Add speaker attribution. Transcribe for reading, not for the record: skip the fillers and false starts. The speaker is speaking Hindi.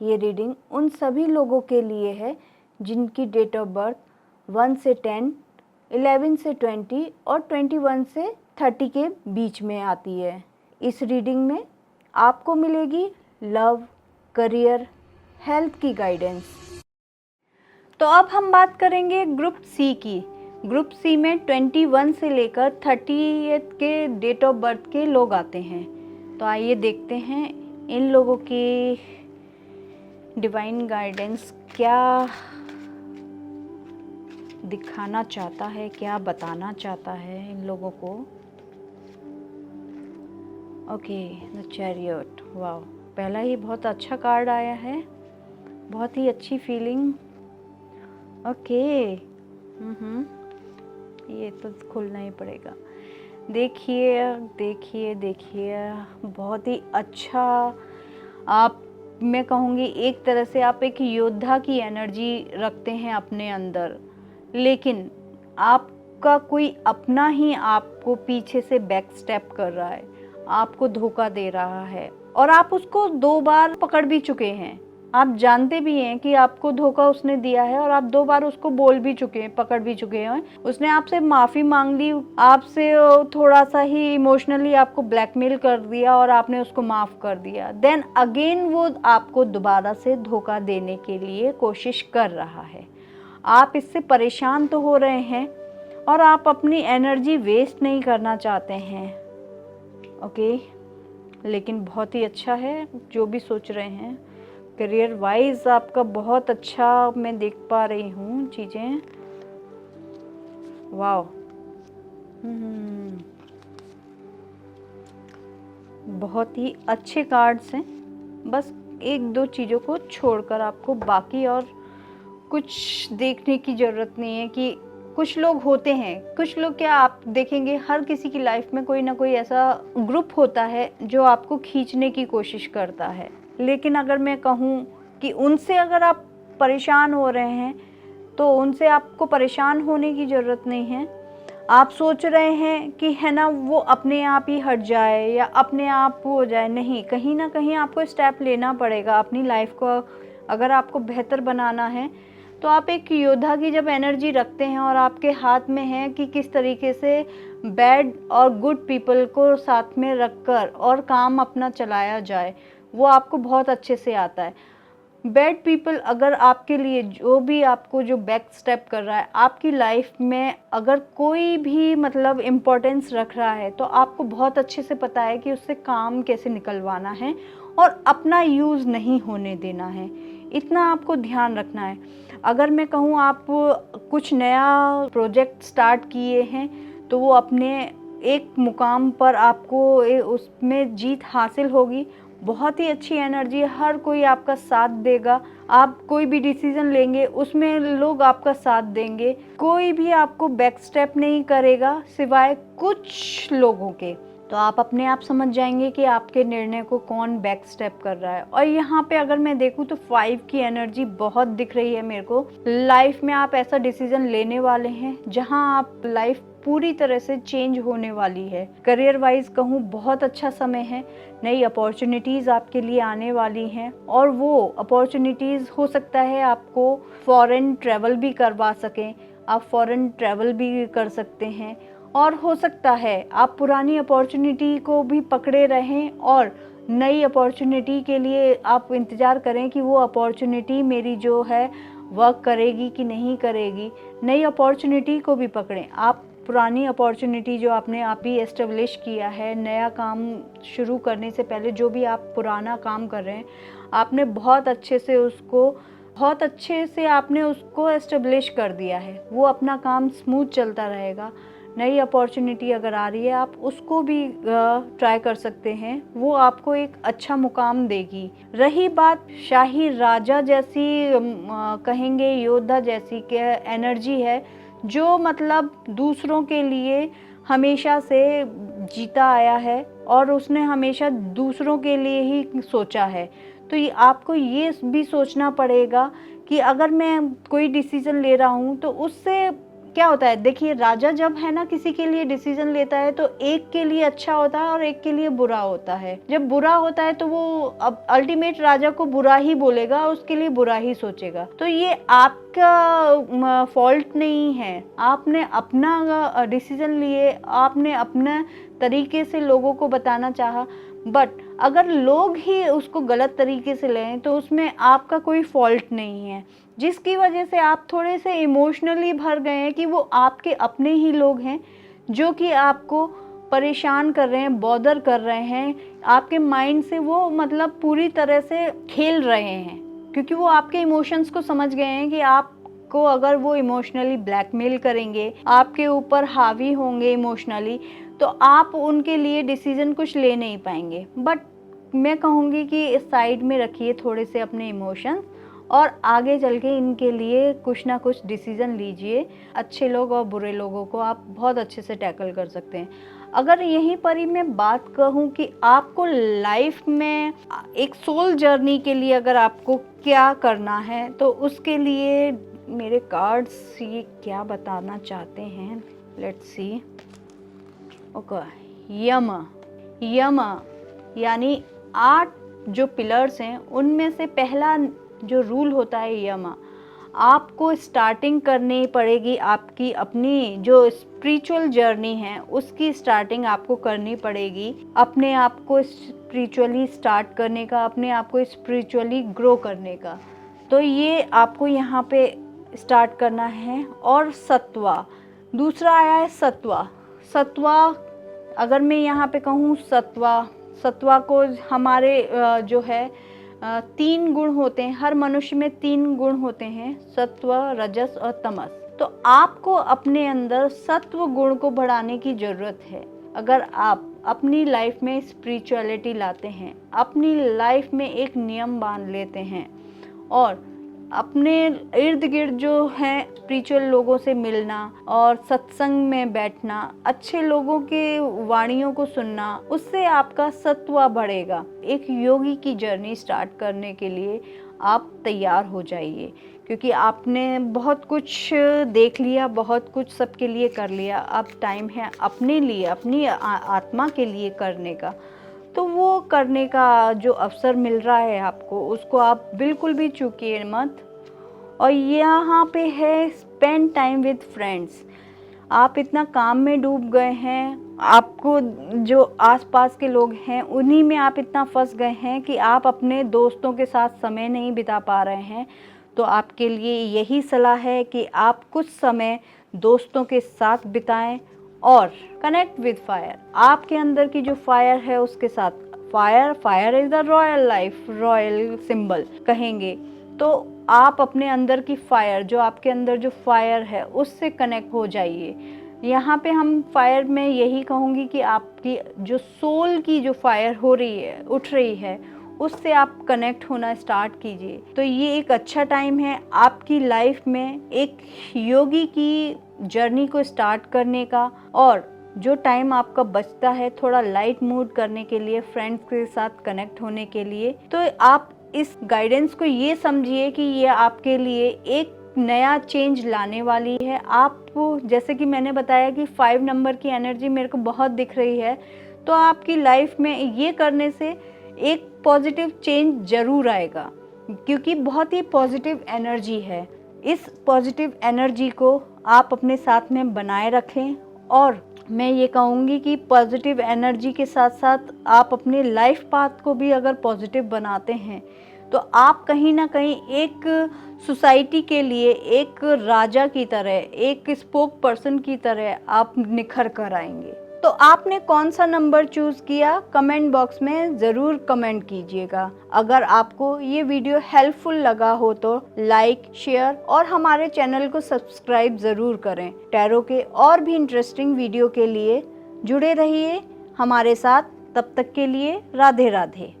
Speaker 1: ये रीडिंग उन सभी लोगों के लिए है जिनकी डेट ऑफ बर्थ 1 से 10, 11 से 20 और 21 से 30 के बीच में आती है। इस रीडिंग में आपको मिलेगी लव, करियर, हेल्थ की गाइडेंस। तो अब हम बात करेंगे ग्रुप सी की। ग्रुप सी में 21 से लेकर 30 के डेट ऑफ बर्थ के लोग आते हैं। तो आइए देखते हैं इन लोगों की डिवाइन गाइडेंस क्या दिखाना चाहता है, क्या बताना चाहता है इन लोगों को। Okay, the chariot. वाह, पहला ही बहुत अच्छा कार्ड आया है, बहुत ही अच्छी फीलिंग। ओके, ये तो खुलना ही पड़ेगा। देखिए देखिए देखिए, बहुत ही अच्छा। आप, मैं कहूँगी एक तरह से आप एक योद्धा की एनर्जी रखते हैं अपने अंदर, लेकिन आपका कोई अपना ही आपको पीछे से बैक स्टेप कर रहा है, आपको धोखा दे रहा है और आप उसको 2 बार पकड़ भी चुके हैं। आप जानते भी हैं कि आपको धोखा उसने दिया है और आप 2 बार उसको बोल भी चुके हैं, पकड़ भी चुके हैं। उसने आपसे माफ़ी मांग ली, आपसे थोड़ा सा ही इमोशनली आपको ब्लैकमेल कर दिया और आपने उसको माफ़ कर दिया। देन अगेन वो आपको दोबारा से धोखा देने के लिए कोशिश कर रहा है। आप इससे परेशान तो हो रहे हैं और आप अपनी एनर्जी वेस्ट नहीं करना चाहते हैं। ओके, लेकिन बहुत ही अच्छा है जो भी सोच रहे हैं। करियर वाइज आपका बहुत अच्छा मैं देख पा रही हूँ चीज़ें। वाह, बहुत ही अच्छे कार्ड्स हैं। बस 1-2 चीज़ों को छोड़कर आपको बाकी और कुछ देखने की ज़रूरत नहीं है। कि कुछ लोग होते हैं, कुछ लोग क्या, आप देखेंगे हर किसी की लाइफ में कोई ना कोई ऐसा ग्रुप होता है जो आपको खींचने की कोशिश करता है। लेकिन अगर मैं कहूँ कि उनसे अगर आप परेशान हो रहे हैं तो उनसे आपको परेशान होने की ज़रूरत नहीं है। आप सोच रहे हैं कि है ना वो अपने आप ही हट जाए या अपने आप हो जाए, नहीं, कहीं ना कहीं आपको स्टेप लेना पड़ेगा अपनी लाइफ को। अगर आपको बेहतर बनाना है तो आप एक योद्धा की जब एनर्जी रखते हैं और आपके हाथ में है कि किस तरीके से बैड और गुड पीपल को साथ में रखकर और काम अपना चलाया जाए, वो आपको बहुत अच्छे से आता है। बैड पीपल अगर आपके लिए जो भी आपको जो बैक स्टेप कर रहा है आपकी लाइफ में, अगर कोई भी मतलब इम्पोर्टेंस रख रहा है तो आपको बहुत अच्छे से पता है कि उससे काम कैसे निकलवाना है और अपना यूज़ नहीं होने देना है। इतना आपको ध्यान रखना है। अगर मैं कहूँ आप कुछ नया प्रोजेक्ट स्टार्ट किए हैं तो वो अपने एक मुकाम पर आपको उसमें जीत हासिल होगी। बहुत ही अच्छी एनर्जी है, हर कोई आपका साथ देगा। आप कोई भी डिसीजन लेंगे उसमें लोग आपका साथ देंगे। कोई भी आपको बैक स्टेप नहीं करेगा सिवाय कुछ लोगों के। तो आप अपने आप समझ जाएंगे कि आपके निर्णय को कौन बैक स्टेप कर रहा है। और यहाँ पे अगर मैं देखूँ तो 5 की एनर्जी बहुत दिख रही है मेरे को। लाइफ में आप ऐसा डिसीजन लेने वाले हैं जहाँ आप लाइफ पूरी तरह से चेंज होने वाली है। करियर वाइज कहूँ बहुत अच्छा समय है, नई अपॉर्चुनिटीज़ आपके लिए आने वाली हैं और वो अपॉर्चुनिटीज़ हो सकता है आपको फॉरेन ट्रैवल भी करवा सकें। आप फॉरेन ट्रैवल भी कर सकते हैं और हो सकता है आप पुरानी अपॉर्चुनिटी को भी पकड़े रहें और नई अपॉर्चुनिटी के लिए आप इंतज़ार करें कि वो अपॉर्चुनिटी मेरी जो है वर्क करेगी कि नहीं करेगी। नई अपॉर्चुनिटी को भी पकड़ें। आप पुरानी अपॉर्चुनिटी जो आपने आप ही एस्टेब्लिश किया है, नया काम शुरू करने से पहले जो भी आप पुराना काम कर रहे हैं आपने बहुत अच्छे से आपने उसको एस्टेब्लिश कर दिया है। वो अपना काम स्मूथ चलता रहेगा। नई अपॉर्चुनिटी अगर आ रही है आप उसको भी ट्राई कर सकते हैं, वो आपको एक अच्छा मुकाम देगी। रही बात शाही राजा जैसी कहेंगे योद्धा जैसी के एनर्जी है, जो मतलब दूसरों के लिए हमेशा से जीता आया है और उसने हमेशा दूसरों के लिए ही सोचा है। तो ये आपको ये भी सोचना पड़ेगा कि अगर मैं कोई डिसीज़न ले रहा हूँ तो उससे क्या होता है, देखिए राजा जब है ना किसी के लिए डिसीजन लेता है तो एक के लिए अच्छा होता है और एक के लिए बुरा होता है। जब बुरा होता है तो वो अब अल्टीमेट राजा को बुरा ही बोलेगा, उसके लिए बुरा ही सोचेगा। तो ये आपका फॉल्ट नहीं है, आपने अपना डिसीजन लिए, आपने अपने तरीके से लोगों को बताना चाहा, बट अगर लोग ही उसको गलत तरीके से लें तो उसमें आपका कोई फॉल्ट नहीं है, जिसकी वजह से आप थोड़े से इमोशनली भर गए हैं कि वो आपके अपने ही लोग हैं जो कि आपको परेशान कर रहे हैं, बॉदर कर रहे हैं, आपके माइंड से वो मतलब पूरी तरह से खेल रहे हैं, क्योंकि वो आपके इमोशंस को समझ गए हैं कि आपको अगर वो इमोशनली ब्लैकमेल करेंगे, आपके ऊपर हावी होंगे इमोशनली, तो आप उनके लिए डिसीजन कुछ ले नहीं पाएंगे। बट मैं कहूँगी कि इस साइड में रखिए थोड़े से अपने इमोशंस और आगे चल के इनके लिए कुछ ना कुछ डिसीजन लीजिए। अच्छे लोग और बुरे लोगों को आप बहुत अच्छे से टैकल कर सकते हैं। अगर यहीं पर ही मैं बात कहूँ कि आपको लाइफ में एक सोल जर्नी के लिए अगर आपको क्या करना है, तो उसके लिए मेरे कार्ड्स ये क्या बताना चाहते हैं, लेट्स सी। ओके, यम यानी 8 जो पिलर्स हैं उनमें से पहला जो रूल होता है यम। आपको स्टार्टिंग करनी पड़ेगी, आपकी अपनी जो स्पिरिचुअल जर्नी है उसकी स्टार्टिंग आपको करनी पड़ेगी, अपने आप को स्पिरिचुअली स्टार्ट करने का, अपने आप को स्पिरिचुअली ग्रो करने का। तो ये आपको यहाँ पे स्टार्ट करना है। और सत्वा, दूसरा आया है सत्वा। अगर मैं यहाँ पे कहूँ सत्वा को हमारे जो है 3 गुण होते हैं, हर मनुष्य में 3 गुण होते हैं, सत्व, रजस और तमस। तो आपको अपने अंदर सत्व गुण को बढ़ाने की ज़रूरत है। अगर आप अपनी लाइफ में स्पिरिचुअलिटी लाते हैं, अपनी लाइफ में एक नियम बांध लेते हैं और अपने इर्द गिर्द जो है स्पिरिचुअल लोगों से मिलना और सत्संग में बैठना, अच्छे लोगों के वाणियों को सुनना, उससे आपका सत्व बढ़ेगा। एक योगी की जर्नी स्टार्ट करने के लिए आप तैयार हो जाइए, क्योंकि आपने बहुत कुछ देख लिया, बहुत कुछ सबके लिए कर लिया। अब टाइम है अपने लिए, अपनी आत्मा के लिए करने का। तो वो करने का जो अवसर मिल रहा है आपको, उसको आप बिल्कुल भी चूकिए मत। और यहाँ पे है स्पेंड टाइम विद फ्रेंड्स। आप इतना काम में डूब गए हैं, आपको जो आसपास के लोग हैं उन्हीं में आप इतना फंस गए हैं कि आप अपने दोस्तों के साथ समय नहीं बिता पा रहे हैं। तो आपके लिए यही सलाह है कि आप कुछ समय दोस्तों के साथ बिताएं और कनेक्ट विद फायर। आपके अंदर की जो फायर है उसके साथ, fire is the royal life, royal symbol कहेंगे। तो आप अपने अंदर की फायर, जो आपके अंदर जो फायर है उससे कनेक्ट हो जाइए। यहाँ पे हम फायर में यही कहूँगी कि आपकी जो सोल की जो फायर हो रही है, उठ रही है, उससे आप कनेक्ट होना स्टार्ट कीजिए। तो ये एक अच्छा टाइम है आपकी लाइफ में एक योगी की जर्नी को स्टार्ट करने का। और जो टाइम आपका बचता है थोड़ा लाइट मूड करने के लिए, फ्रेंड्स के साथ कनेक्ट होने के लिए, तो आप इस गाइडेंस को ये समझिए कि ये आपके लिए एक नया चेंज लाने वाली है। आपको जैसे कि मैंने बताया कि 5 नंबर की एनर्जी मेरे को बहुत दिख रही है, तो आपकी लाइफ में ये करने से एक पॉजिटिव चेंज ज़रूर आएगा, क्योंकि बहुत ही पॉजिटिव एनर्जी है। इस पॉजिटिव एनर्जी को आप अपने साथ में बनाए रखें। और मैं ये कहूँगी कि पॉजिटिव एनर्जी के साथ साथ आप अपने लाइफ पाथ को भी अगर पॉजिटिव बनाते हैं तो आप कहीं ना कहीं एक सोसाइटी के लिए एक राजा की तरह, एक स्पोक पर्सन की तरह आप निखर कर आएंगे। तो आपने कौन सा नंबर चूज़ किया, कमेंट बॉक्स में ज़रूर कमेंट कीजिएगा। अगर आपको ये वीडियो हेल्पफुल लगा हो तो लाइक, शेयर और हमारे चैनल को सब्सक्राइब ज़रूर करें। टैरो के और भी इंटरेस्टिंग वीडियो के लिए जुड़े रहिए हमारे साथ। तब तक के लिए राधे राधे।